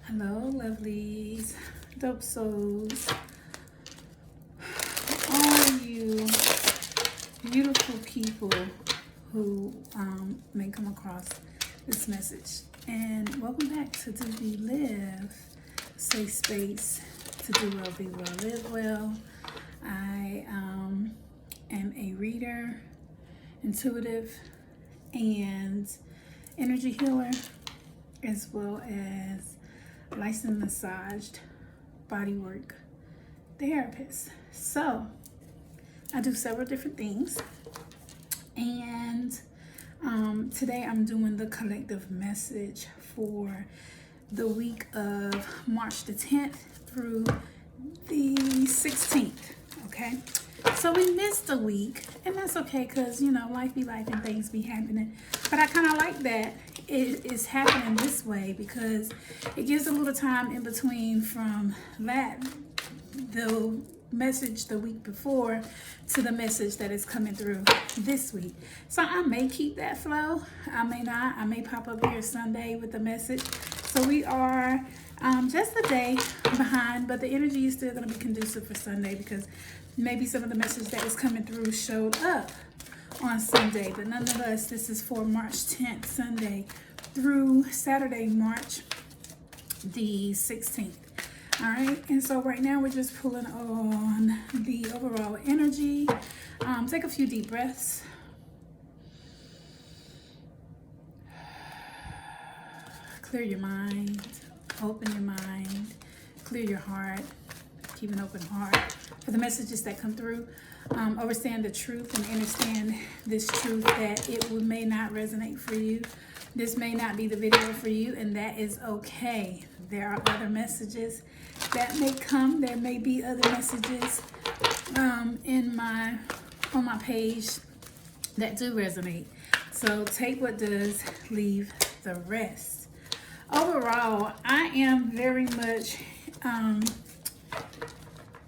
Hello, lovelies, dope souls, all you beautiful people who may come across this message. And welcome back to DoBeLive, safe space to do well, be well, live well. I am a reader, intuitive, and energy healer, as well as licensed massaged bodywork therapist. So I do several different things, and today I'm doing the collective message for the week of March the 10th through the 16th. Okay, so we missed a week, and that's okay, because life be life and things be happening. But I kind of like that it is happening this way, because it gives a little time in between from the message the week before to the message that is coming through this week. So I may keep that flow, I may not. I may pop up here Sunday with the message. So we are just a day behind, but the energy is still going to be conducive for Sunday, because maybe some of the message that is coming through showed up on Sunday. But nonetheless, this is for March 10th, Sunday, through Saturday, March the 16th. All right, and so right now we're just pulling on the overall energy. Take a few deep breaths. Clear your mind, open your mind, clear your heart, keep an open heart for the messages that come through. Understand the truth and understand this truth that it may not resonate for you. This may not be the video for you, and that is okay. There are other messages that may come. There may be other messages on my page that do resonate. So take what does, leave the rest. Overall, I am very much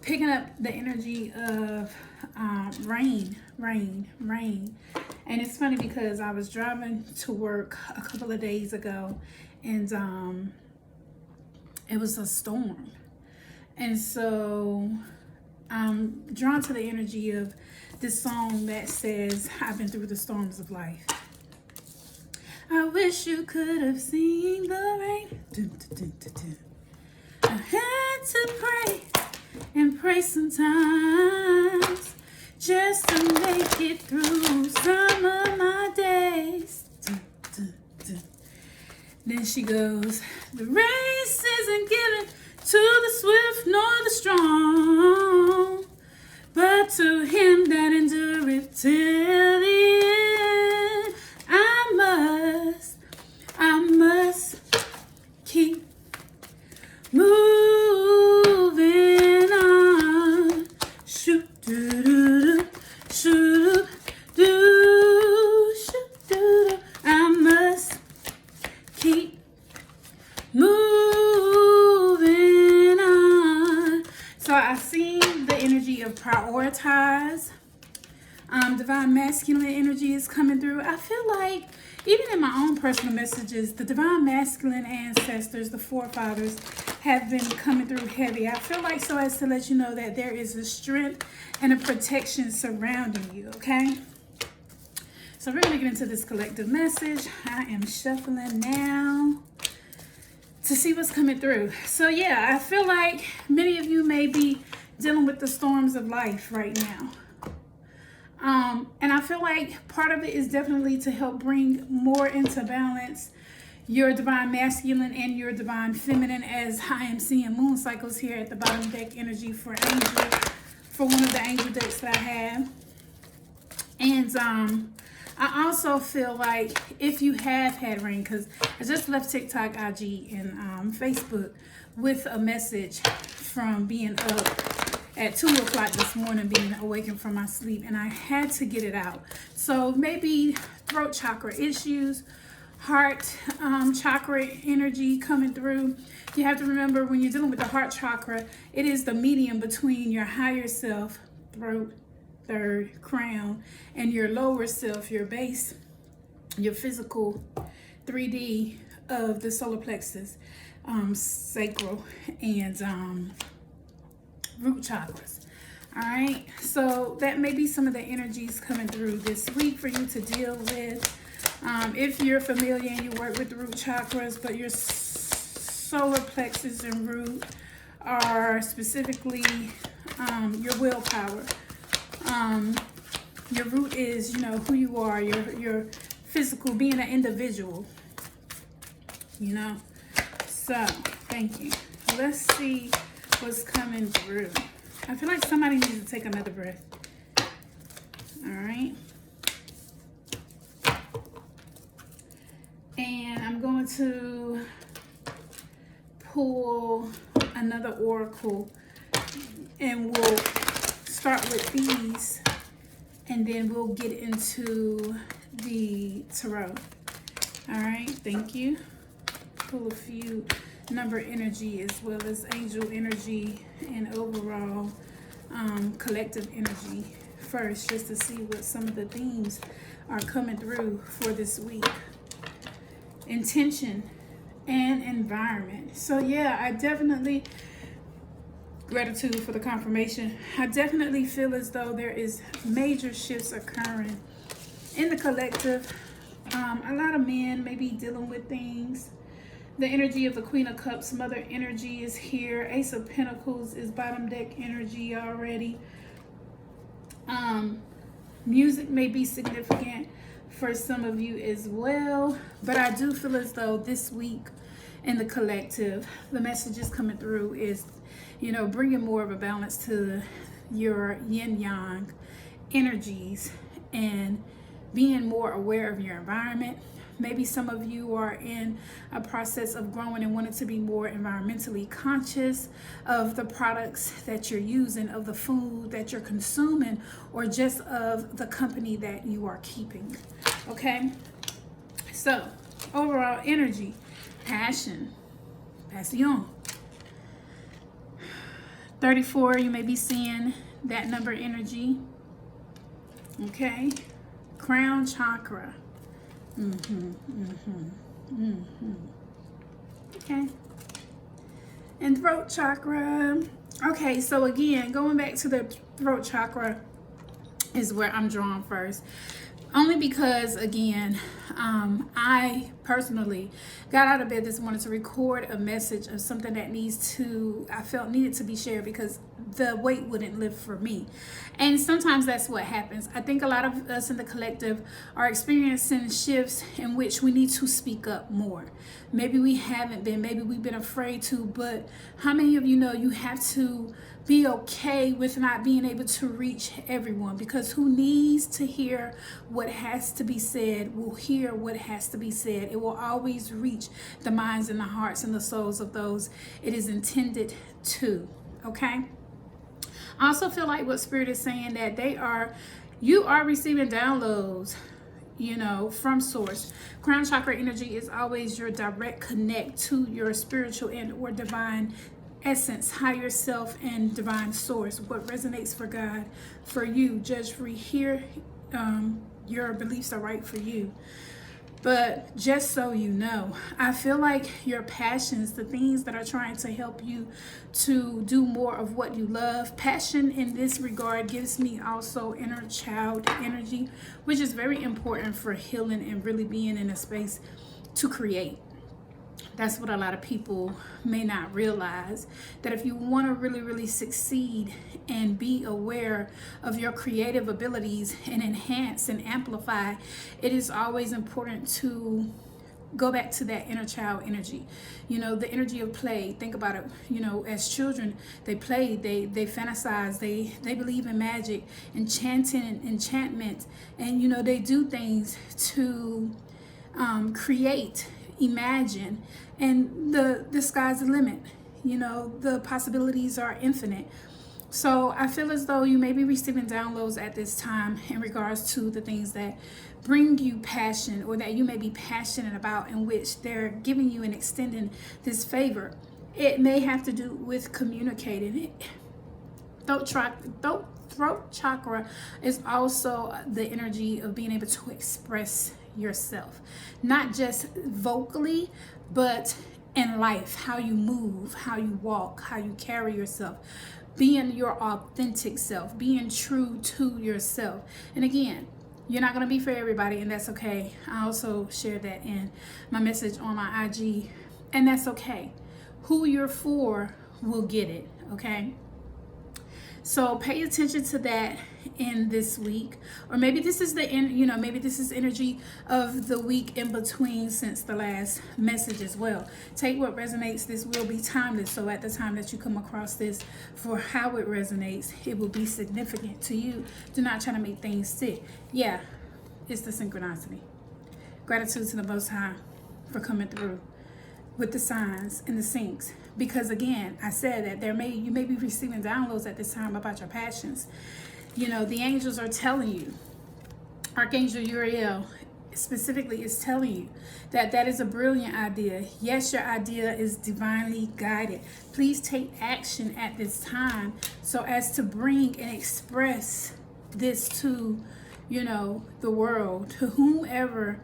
picking up the energy of rain. And it's funny because I was driving to work a couple of days ago, and it was a storm. And so I'm drawn to the energy of this song that says, I've been through the storms of life. I wish you could have seen the rain. Dun, dun, dun, dun, dun. I had to pray and pray sometimes just to make it through some of my days. Dun, dun, dun. Then she goes, the race isn't given to the swift nor the strong, but to him that endureth till the end. I must keep moving on. Shoot, doo, doo, doo, shoot, doo, shoot, doo, doo. I must keep moving on. So I see the energy of prioritize. Divine masculine energy is coming through. I feel like even in my own personal messages, the divine masculine ancestors, the forefathers, have been coming through heavy. I feel like so as to let you know that there is a strength and a protection surrounding you, okay? So we're going to get into this collective message. I am shuffling now to see what's coming through. So yeah, I feel like many of you may be dealing with the storms of life right now. And I feel like part of it is definitely to help bring more into balance your divine masculine and your divine feminine, as I am seeing moon cycles here at the bottom deck energy for one of the angel decks that I have. And I also feel like if you have had rain, because I just left TikTok, IG, and Facebook with a message from being up at 2 o'clock this morning, being awakened from my sleep, and I had to get it out. So maybe throat chakra issues, heart chakra energy coming through. You have to remember, when you're dealing with the heart chakra, it is the medium between your higher self, throat, third, crown, and your lower self, your base, your physical 3D of the solar plexus. sacral and root chakras. All right, so that may be some of the energies coming through this week for you to deal with. If you're familiar and you work with the root chakras, but your solar plexus and root are specifically your willpower. Your root is, you know, who you are, your physical, being an individual, you know. So, thank you. Let's see what's coming through. I feel like somebody needs to take another breath. All right. And I'm going to pull another oracle, and we'll start with these, and then we'll get into the tarot. All right, thank you. Pull a few number energy as well as angel energy and overall collective energy first, just to see what some of the themes are coming through for this week. Intention and environment. So yeah, I definitely, gratitude for the confirmation. I definitely feel as though there is major shifts occurring in the collective. A lot of men may be dealing with things. The energy of the Queen of Cups, Mother energy is here. Ace of Pentacles is bottom deck energy already. Music may be significant for some of you as well. But I do feel as though this week in the collective, the messages coming through is, you know, bringing more of a balance to your yin-yang energies and being more aware of your environment. Maybe some of you are in a process of growing and wanting to be more environmentally conscious of the products that you're using, of the food that you're consuming, or just of the company that you are keeping. Okay? So, overall energy, passion, passion. 34, you may be seeing that number energy. Okay? Crown chakra. Okay. And throat chakra. Okay, so again, going back to the throat chakra is where I'm drawn first. Only because, again, I personally got out of bed this morning to record a message of something that I felt needed to be shared because the weight wouldn't lift for me. And sometimes that's what happens. I think a lot of us in the collective are experiencing shifts in which we need to speak up more. Maybe we haven't been, maybe we've been afraid to, but how many of you know you have to be okay with not being able to reach everyone? Because who needs to hear what has to be said will hear what has to be said. It will always reach the minds and the hearts and the souls of those it is intended to. Okay? I also feel like what Spirit is saying, that you are receiving downloads, you know, from source. Crown chakra energy is always your direct connect to your spiritual and or divine essence, higher self, and divine source. What resonates for God, for you, judge free here. Your beliefs are right for you. But just so you know, I feel like your passions, the things that are trying to help you to do more of what you love, passion in this regard gives me also inner child energy, which is very important for healing and really being in a space to create. That's what a lot of people may not realize, that if you want to really, really succeed and be aware of your creative abilities and enhance and amplify, it is always important to go back to that inner child energy. You know, the energy of play. Think about it. You know, as children, they play, they fantasize, they believe in magic, enchantment, and, you know, they do things to create, imagine, and the sky's the limit. You know, the possibilities are infinite. So I feel as though you may be receiving downloads at this time in regards to the things that bring you passion, or that you may be passionate about, in which they're giving you and extending this favor. It may have to do with communicating. Throat chakra is also the energy of being able to express yourself, not just vocally, but in life, how you move, how you walk, how you carry yourself, being your authentic self, being true to yourself. And again, you're not going to be for everybody, and that's okay. I also shared that in my message on my IG, and that's okay. Who you're for will get it, okay? So pay attention to that in this week, or maybe this is maybe this is energy of the week in between since the last message as well. Take what resonates. This will be timeless. So at the time that you come across this, for how it resonates, it will be significant to you. Do not try to make things stick. Yeah, it's the synchronicity. Gratitude to the Most High for coming through with the signs and the syncs, because again, I said that you may be receiving downloads at this time about your passions. The angels are telling you, Archangel Uriel specifically is telling you that that is a brilliant idea. Yes, your idea is divinely guided. Please take action at this time so as to bring and express this to the world, to whomever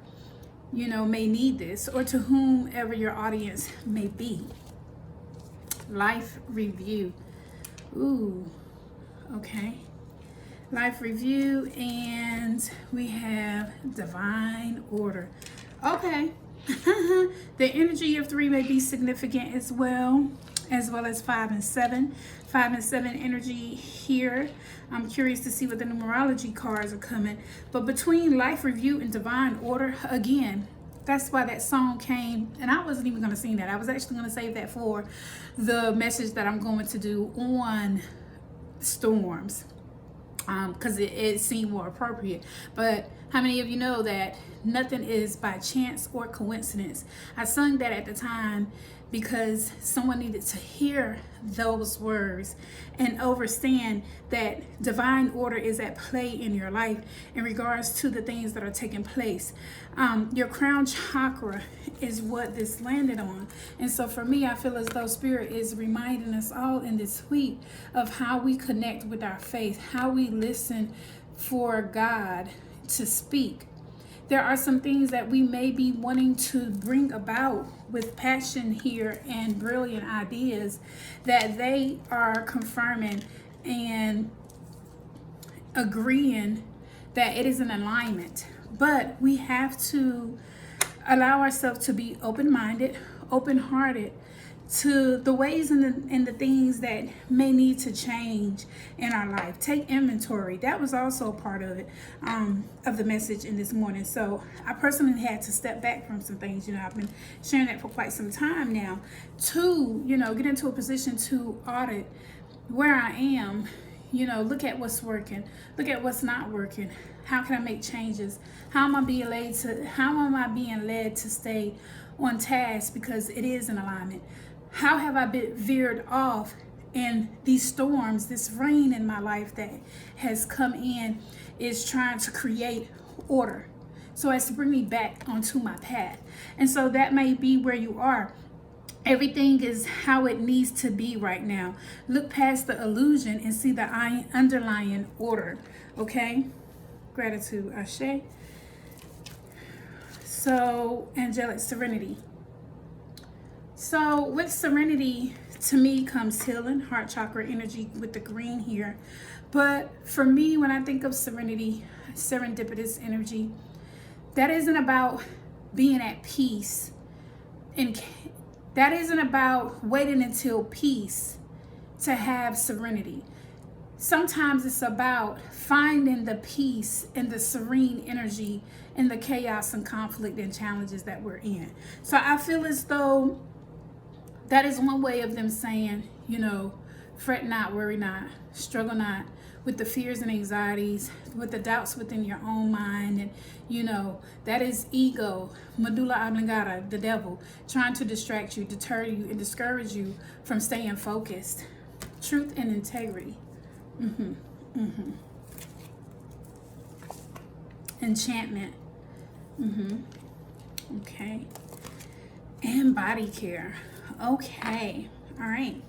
may need this, or to whomever your audience may be. Life review. Ooh, okay. Life review, and we have divine order. Okay. The energy of 3 may be significant as well as 5 and 7. 5 and 7 energy here. I'm curious to see what the numerology cards are coming. But between life review and divine order, again, that's why that song came. And I wasn't even going to sing that. I was actually going to save that for the message that I'm going to do on storms, because it seemed more appropriate. But how many of you know that nothing is by chance or coincidence? I sung that at the time because someone needed to hear those words and understand that divine order is at play in your life in regards to the things that are taking place. Your crown chakra is what this landed on. And so for me, I feel as though Spirit is reminding us all in this week of how we connect with our faith, how we listen for God to speak. There are some things that we may be wanting to bring about with passion here and brilliant ideas that they are confirming and agreeing that it is in alignment. But we have to allow ourselves to be open-minded, open-hearted to the ways and the things that may need to change in our life. Take inventory. That was also a part of it, of the message in this morning. So I personally had to step back from some things. I've been sharing that for quite some time now, to get into a position to audit where I am. Look at what's working, look at what's not working. How can I make changes? How am I being led to stay on task because it is in alignment? How have I been veered off in these storms? This rain in my life that has come in is trying to create order so as to bring me back onto my path. And so that may be where you are. Everything is how it needs to be right now. Look past the illusion and see the underlying order. Okay? Gratitude, Ashe. So, angelic serenity. So with serenity, to me, comes healing, heart chakra energy with the green here. But for me, when I think of serenity, serendipitous energy, that isn't about being at peace. And that isn't about waiting until peace to have serenity. Sometimes it's about finding the peace and the serene energy in the chaos and conflict and challenges that we're in. So I feel as though that is one way of them saying, fret not, worry not, struggle not with the fears and anxieties, with the doubts within your own mind. And, that is ego, medulla oblongata, the devil, trying to distract you, deter you, and discourage you from staying focused. Truth and integrity. Enchantment. Okay. And body care. Okay. All right.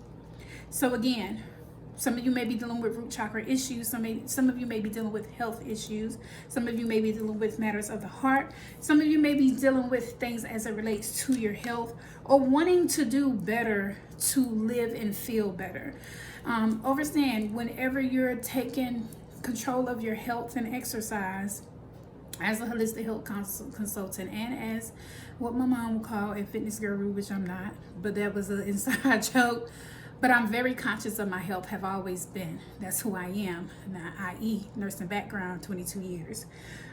So again, Some of you may be dealing with root chakra issues. Some of you may be dealing with health issues. Some of you may be dealing with matters of the heart. Some of you may be dealing with things as it relates to your health, or wanting to do better to live and feel better. Understand, whenever you're taking control of your health and exercise, as a holistic health consultant and as what my mom would call a fitness guru, which I'm not, but that was an inside joke. But I'm very conscious of my health, have always been. That's who I am. Now, i.e. nursing background, 22 years.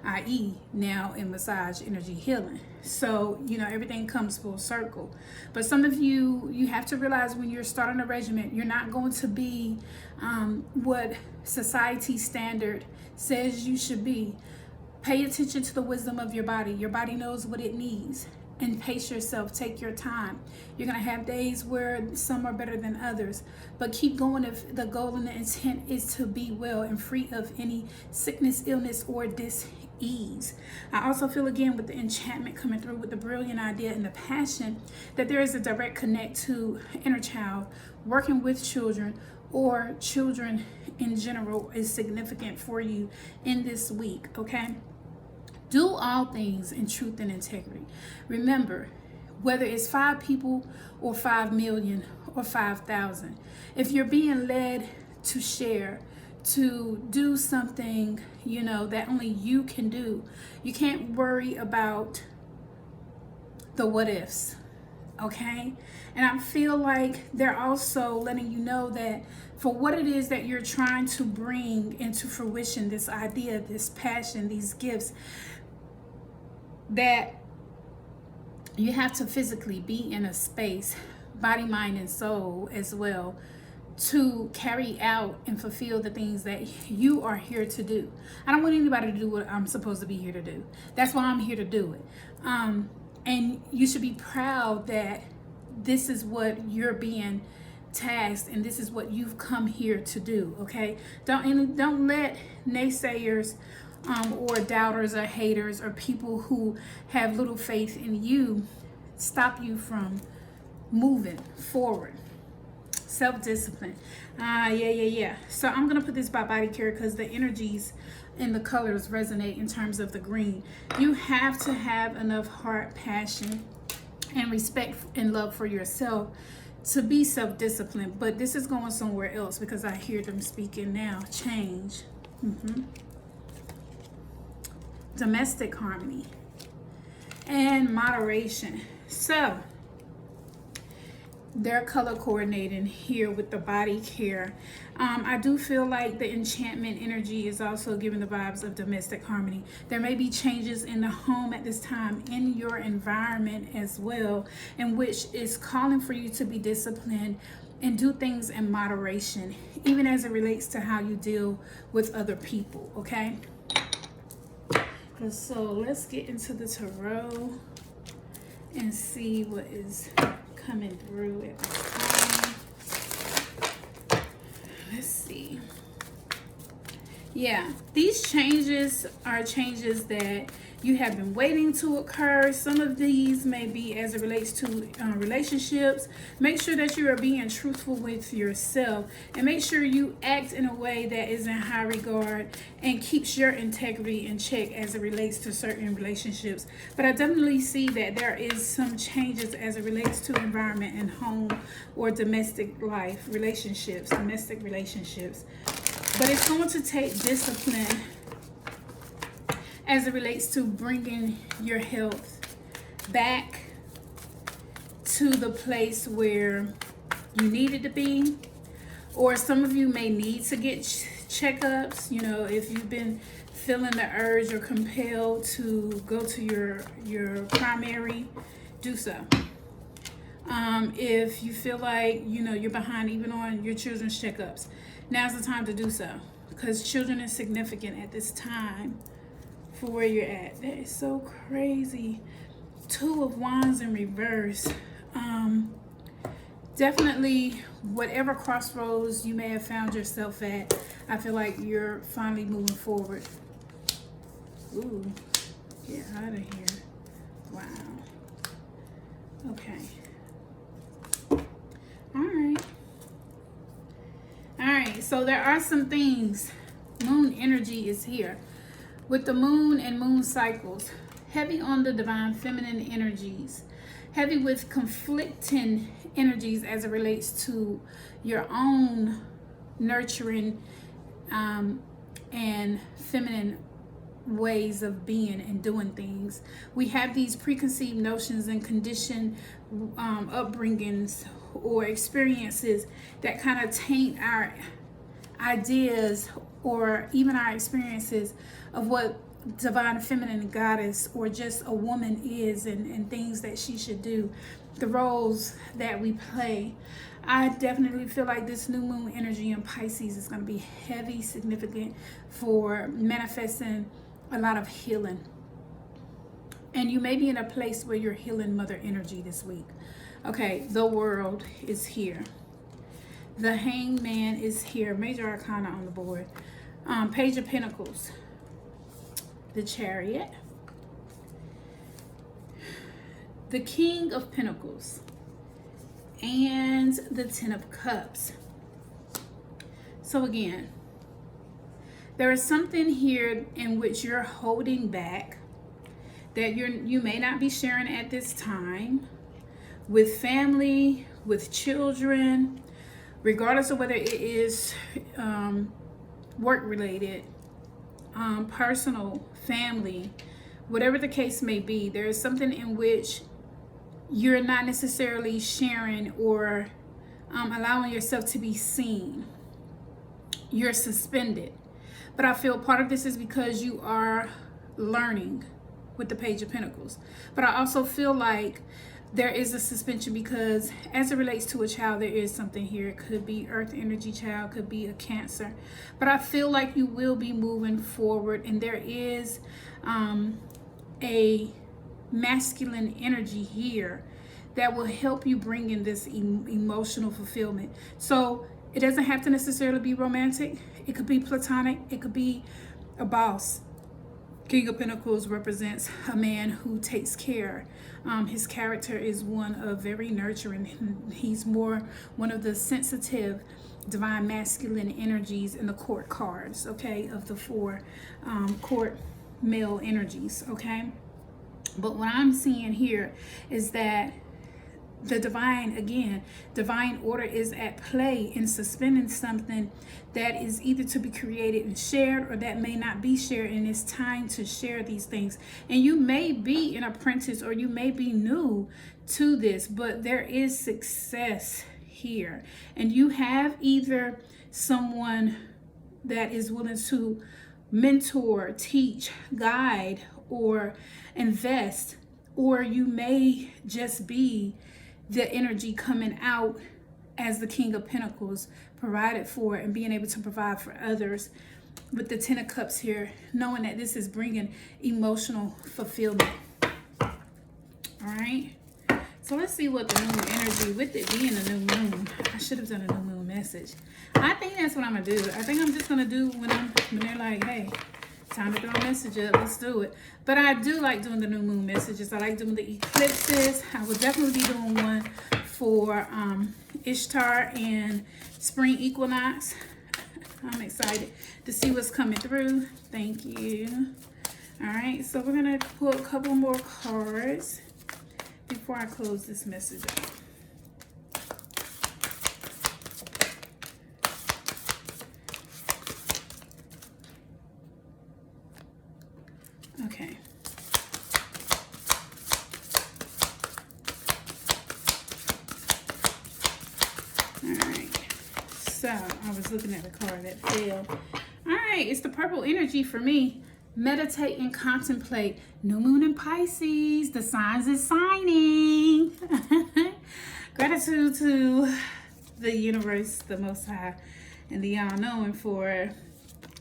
i.e. now in massage energy healing. So, you know, everything comes full circle. But some of you have to realize when you're starting a regimen, you're not going to be what society standard says you should be. Pay attention to the wisdom of your body. Your body knows what it needs. And pace yourself. Take your time. You're going to have days where some are better than others. But keep going if the goal and the intent is to be well and free of any sickness, illness, or dis-ease. I also feel, again, with the enchantment coming through, with the brilliant idea and the passion, that there is a direct connect to inner child. Working with children or children in general is significant for you in this week, okay? Do all things in truth and integrity. Remember, whether it's 5 people or 5 million or 5,000, if you're being led to share, to do something, you know, that only you can do, you can't worry about the what ifs, okay? And I feel like they're also letting you know that for what it is that you're trying to bring into fruition, this idea, this passion, these gifts, that you have to physically be in a space, body, mind, and soul as well, to carry out and fulfill the things that you are here to do. I don't want anybody to do what I'm supposed to be here to do. That's why I'm here to do it. And you should be proud that this is what you're being tasked and this is what you've come here to do, okay? Don't let naysayers or doubters or haters or people who have little faith in you stop you moving forward. Self-discipline. Yeah. So I'm going to put this by body care because the energies and the colors resonate in terms of the green. You have to have enough heart, passion, and respect and love for yourself to be self-disciplined. But this is going somewhere else because I hear them speaking now. Change. Domestic harmony and moderation. So they're color coordinating here with the body care. I do feel like the enchantment energy is also giving the vibes of domestic harmony. There may be changes in the home at this time, in your environment as well, in which is calling for you to be disciplined and do things in moderation, even as it relates to how you deal with other people, okay? So let's get into the tarot and see what is coming through at this time. Let's see. Yeah, these changes are changes that you have been waiting to occur. Some of these may be as it relates to relationships. Make sure that you are being truthful with yourself and make sure you act in a way that is in high regard and keeps your integrity in check as it relates to certain relationships. But I definitely see that there is some changes as it relates to environment and home or domestic life, relationships, domestic relationships. But it's going to take discipline as it relates to bringing your health back to the place where you need it to be. Or some of you may need to get checkups. You know, if you've been feeling the urge or compelled to go to your primary, do so. If you feel like, you know, you're behind even on your children's checkups, now's the time to do so. Because children is significant at this time for where you're at. That is so crazy. 2 of Wands in reverse. Definitely whatever crossroads you may have found yourself at, I feel like you're finally moving forward. Ooh, get out of here. Wow. Okay. All right. right, so there are some things. Moon energy is here. With the moon and moon cycles, heavy on the divine feminine energies, heavy with conflicting energies as it relates to your own nurturing and feminine ways of being and doing things. We have these preconceived notions and conditioned upbringings or experiences that kind of taint our ideas or even our experiences of what divine feminine goddess or just a woman is, and things that she should do, the roles that we play. I definitely feel like this new moon energy in Pisces is going to be heavy, significant for manifesting a lot of healing. And you may be in a place where you're healing mother energy this week. Okay, the world is here. The hangman is here. Major arcana on the board. Page of Pentacles. The Chariot. The King of Pentacles. And the Ten of Cups. So again, there is something here in which you're holding back that you may not be sharing at this time with family, with children, regardless of whether it is work related, personal, family, whatever the case may be. There is something in which you're not necessarily sharing or allowing yourself to be seen. You're suspended. But I feel part of this is because you are learning with the Page of Pentacles. But I also feel like there is a suspension because as it relates to a child, there is something here. It could be earth energy child, could be a Cancer. But I feel like you will be moving forward, and there is a masculine energy here that will help you bring in this emotional fulfillment. So it doesn't have to necessarily be romantic. It could be platonic. It could be a boss. King of Pentacles represents a man who takes care. His character is one of very nurturing. He's more one of the sensitive, divine masculine energies in the court cards, okay, of the four court male energies, okay? But what I'm seeing here is that the divine order is at play in suspending something that is either to be created and shared or that may not be shared, and it's time to share these things. And you may be an apprentice or you may be new to this, but there is success here. And you have either someone that is willing to mentor, teach, guide, or invest, or you may just be the energy coming out as the King of Pentacles, provided for and being able to provide for others with the Ten of Cups here, knowing that this is bringing emotional fulfillment. All right, so let's see what the moon energy, with it being a new moon, I should have done a new moon message. I think that's what I'm gonna do. I think I'm just gonna do when they're like, hey, time to throw a message up, let's do it. But I do like doing the new moon messages. I like doing the eclipses. I will definitely be doing one for Ishtar and spring equinox. I'm excited to see what's coming through. Thank you. All right, so we're gonna pull a couple more cards before I close this message up. Okay. All right. So I was looking at the card that fell. All right, it's the purple energy for me. Meditate and contemplate. New moon in Pisces. The signs is signing. Gratitude to the universe, the Most High, and the all-knowing for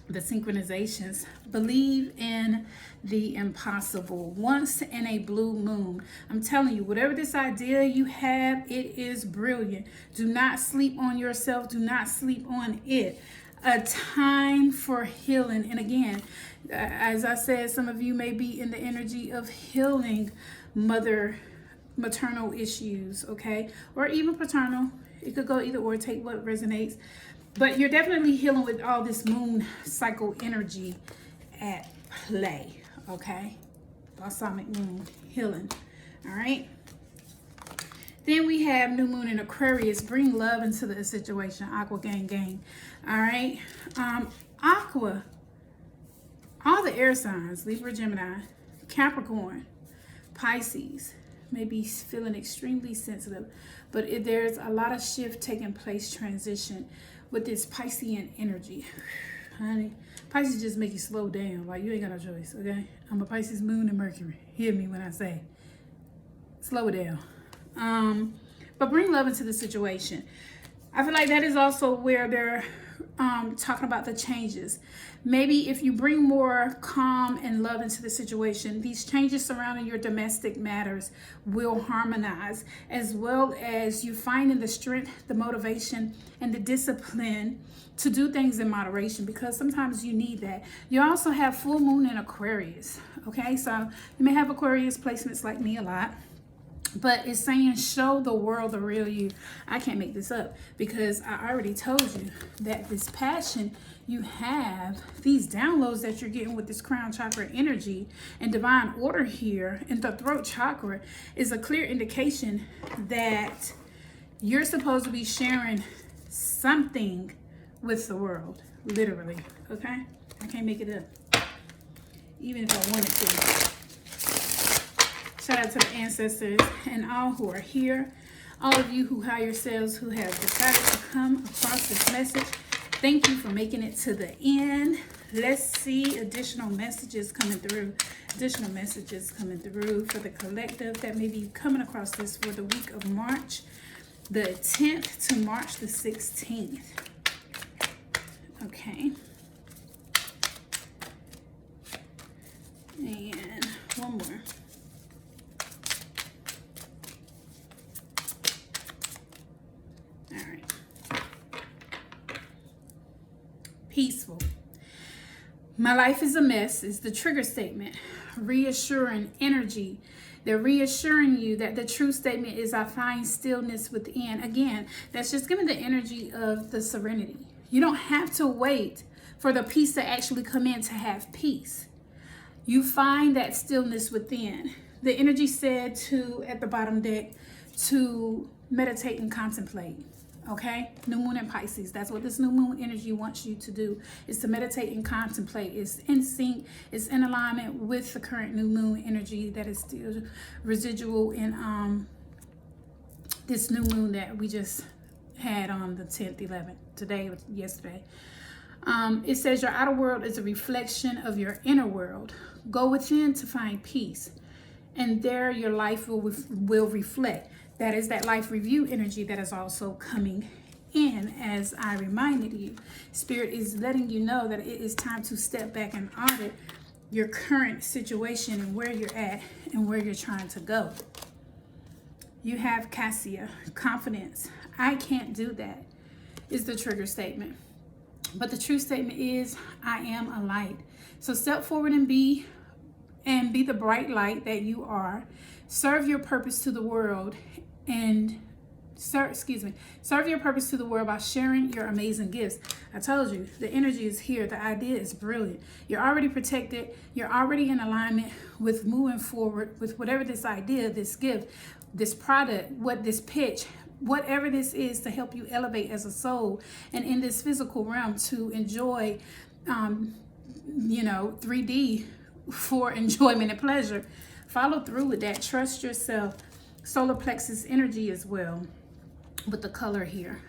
the synchronizations. Believe in the impossible. Once in a blue moon. I'm telling you, whatever this idea you have, it is brilliant. Do not sleep on yourself. Do not sleep on it. A time for healing. And again, as I said, some of you may be in the energy of healing maternal issues, okay, or even paternal. It could go either or, take what resonates. But you're definitely healing with all this moon cycle energy at play, okay? Balsamic moon healing, all right? Then we have new moon in Aquarius. Bring love into the situation. Aqua gang gang, all right? Aqua, all the air signs, Libra, Gemini, Capricorn, Pisces, may be feeling extremely sensitive, but there's a lot of shift taking place, transition with this Piscean energy. Honey, Pisces just make you slow down. Like, you ain't got no choice, okay? I'm a Pisces moon and Mercury. Hear me when I say slow it down. But bring love into the situation. I feel like that is also where they're talking about the changes. Maybe if you bring more calm and love into the situation, these changes surrounding your domestic matters will harmonize, as well as you finding the strength, the motivation, and the discipline to do things in moderation, because sometimes you need that. You also have full moon in Aquarius, okay? So you may have Aquarius placements like me a lot. But it's saying, show the world the real you. I can't make this up, because I already told you that this passion you have, these downloads that you're getting with this crown chakra energy and divine order here in the throat chakra is a clear indication that you're supposed to be sharing something with the world, literally, okay? I can't make it up, even if I wanted to. Shout out to the ancestors and all who are here. All of you who higher selves who have decided to come across this message. Thank you for making it to the end. Let's see additional messages coming through. Additional messages coming through for the collective that may be coming across this for the week of March the 10th to March the 16th. Okay. And one more. Peaceful. My life is a mess is the trigger statement. Reassuring energy. They're reassuring you that the true statement is, I find stillness within. Again, that's just giving the energy of the serenity. You don't have to wait for the peace to actually come in to have peace. You find that stillness within. The energy said to, at the bottom deck, to meditate and contemplate. Okay, new moon in Pisces. That's what this new moon energy wants you to do, is to meditate and contemplate. It's in sync, it's in alignment with the current new moon energy that is still residual in this new moon that we just had on the 10th, 11th, today or yesterday. It says your outer world is a reflection of your inner world. Go within to find peace, and there your life will reflect. That is that life review energy that is also coming in, as I reminded you. Spirit is letting you know that it is time to step back and audit your current situation and where you're at and where you're trying to go. You have Cassia, confidence. I can't do that is the trigger statement. But the true statement is, I am a light. So step forward and be the bright light that you are. Serve your purpose to the world and serve your purpose to the world by sharing your amazing gifts. I told you, the energy is here. The idea is brilliant. You're already protected. You're already in alignment with moving forward with whatever this idea, this gift, this product, what this pitch, whatever this is to help you elevate as a soul and in this physical realm to enjoy, 3D for enjoyment and pleasure. Follow through with that. Trust yourself. Solar plexus energy as well with the color here.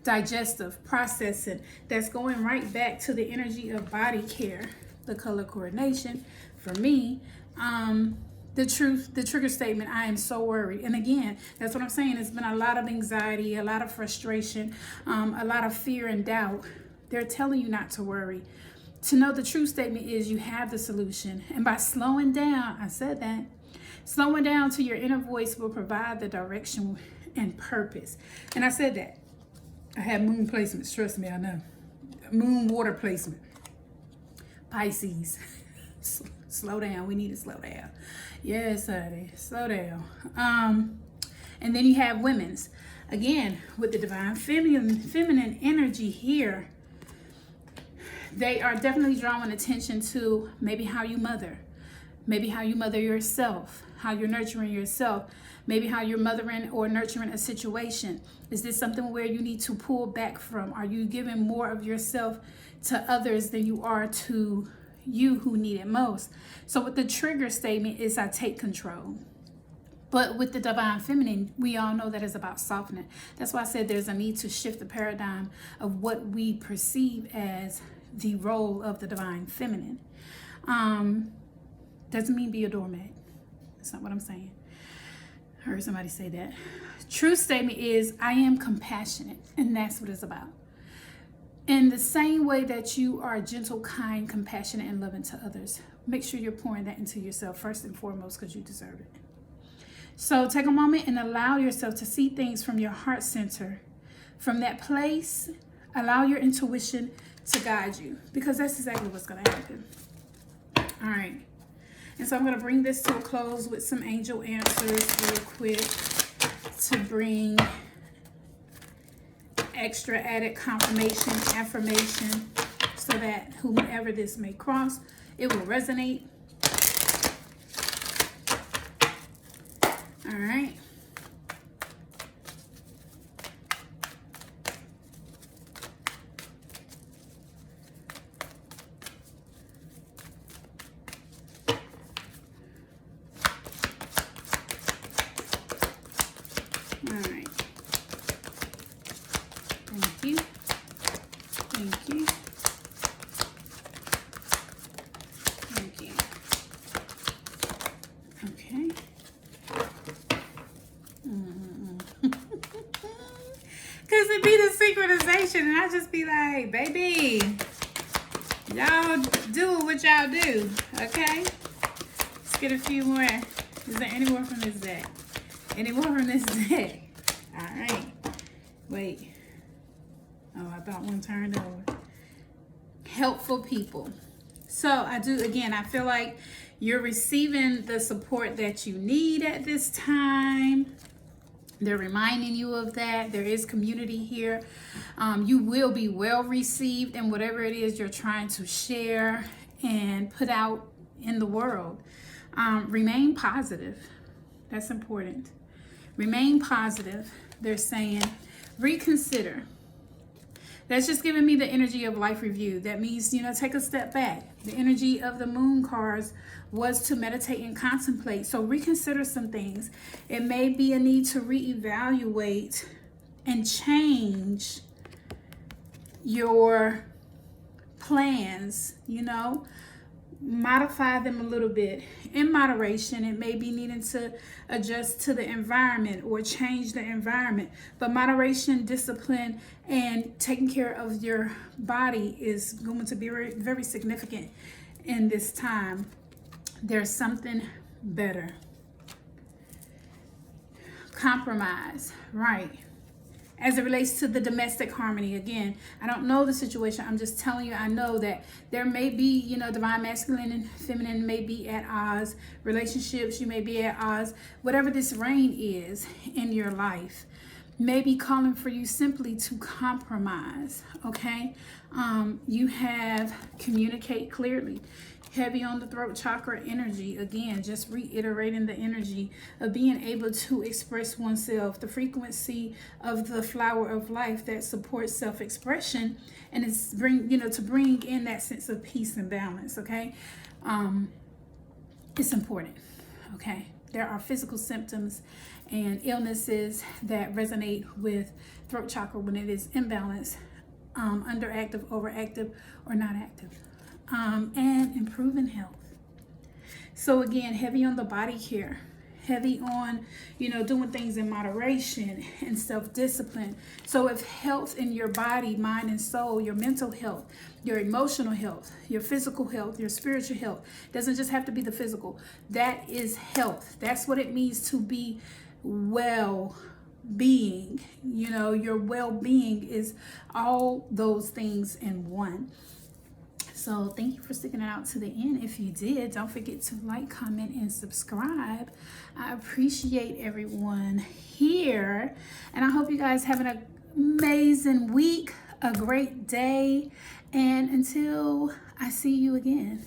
Digestive, processing. That's going right back to the energy of body care. The color coordination. For me, the trigger statement, I am so worried. And again, that's what I'm saying. It's been a lot of anxiety, a lot of frustration, a lot of fear and doubt. They're telling you not to worry. To know the true statement is you have the solution. And by slowing down, I said that, slowing down to your inner voice will provide the direction and purpose. And I said that. I have moon placements. Trust me, I know. Moon water placement. Pisces. Slow down. We need to slow down. Yes, honey. Slow down. And then you have women's. Again, with the divine feminine energy here, they are definitely drawing attention to maybe how you mother, maybe how you mother yourself, how you're nurturing yourself, maybe how you're mothering or nurturing a situation. Is this something where you need to pull back from? Are you giving more of yourself to others than you are to you who need it most? So with the trigger statement is I take control. But with the divine feminine, we all know that it's about softening. That's why I said there's a need to shift the paradigm of what we perceive as the role of the divine feminine. Doesn't mean be a doormat. That's not what I'm saying. I heard somebody say that. True statement is I am compassionate, and that's what it's about. In the same way that you are gentle, kind, compassionate, and loving to others, make sure you're pouring that into yourself first and foremost, because you deserve it. So take a moment and allow yourself to see things from your heart center. From that place, allow your intuition to guide you, because that's exactly what's going to happen. All right. And so I'm going to bring this to a close with some angel answers real quick to bring extra added confirmation, affirmation, so that whomever this may cross, it will resonate. All right. All right. Thank you. Thank you. Thank you. Okay. Because it be the synchronization, and I just be like, baby, y'all do what y'all do, okay? Let's get a few more. Is there any more from this deck? Any more from this deck? All right. Wait. Oh, I thought one turned over. Helpful people. So I do, again, I feel like you're receiving the support that you need at this time. They're reminding you of that. There is community here. You will be well received in whatever it is you're trying to share and put out in the world. Remain positive. That's important. Remain positive. They're saying reconsider. That's just giving me the energy of life review. That means, take a step back. The energy of the moon cards was to meditate and contemplate. So reconsider some things. It may be a need to reevaluate and change your plans, modify them a little bit in moderation. It may be needing to adjust to the environment or change the environment, but moderation, discipline, and taking care of your body is going to be very, very significant in this time. There's something better. Compromise, right? As it relates to the domestic harmony, again, I don't know the situation. I'm just telling you, I know that there may be, divine masculine and feminine may be at odds. Relationships, you may be at odds. Whatever this reign is in your life may be calling for you simply to compromise, okay? You have communicate clearly. Heavy on the throat chakra energy. Again, just reiterating the energy of being able to express oneself, the frequency of the flower of life that supports self-expression, and it's to bring in that sense of peace and balance, okay? It's important, okay? There are physical symptoms and illnesses that resonate with throat chakra when it is imbalanced, underactive, overactive, or not active. And improving health. So again, heavy on the body care, heavy on, doing things in moderation and self-discipline. So if health in your body, mind, and soul, your mental health, your emotional health, your physical health, your spiritual health, doesn't just have to be the physical. That is health. That's what it means to be well-being. Your well-being is all those things in one. So thank you for sticking it out to the end. If you did, don't forget to like, comment, and subscribe. I appreciate everyone here, and I hope you guys have an amazing week, a great day, and until I see you again,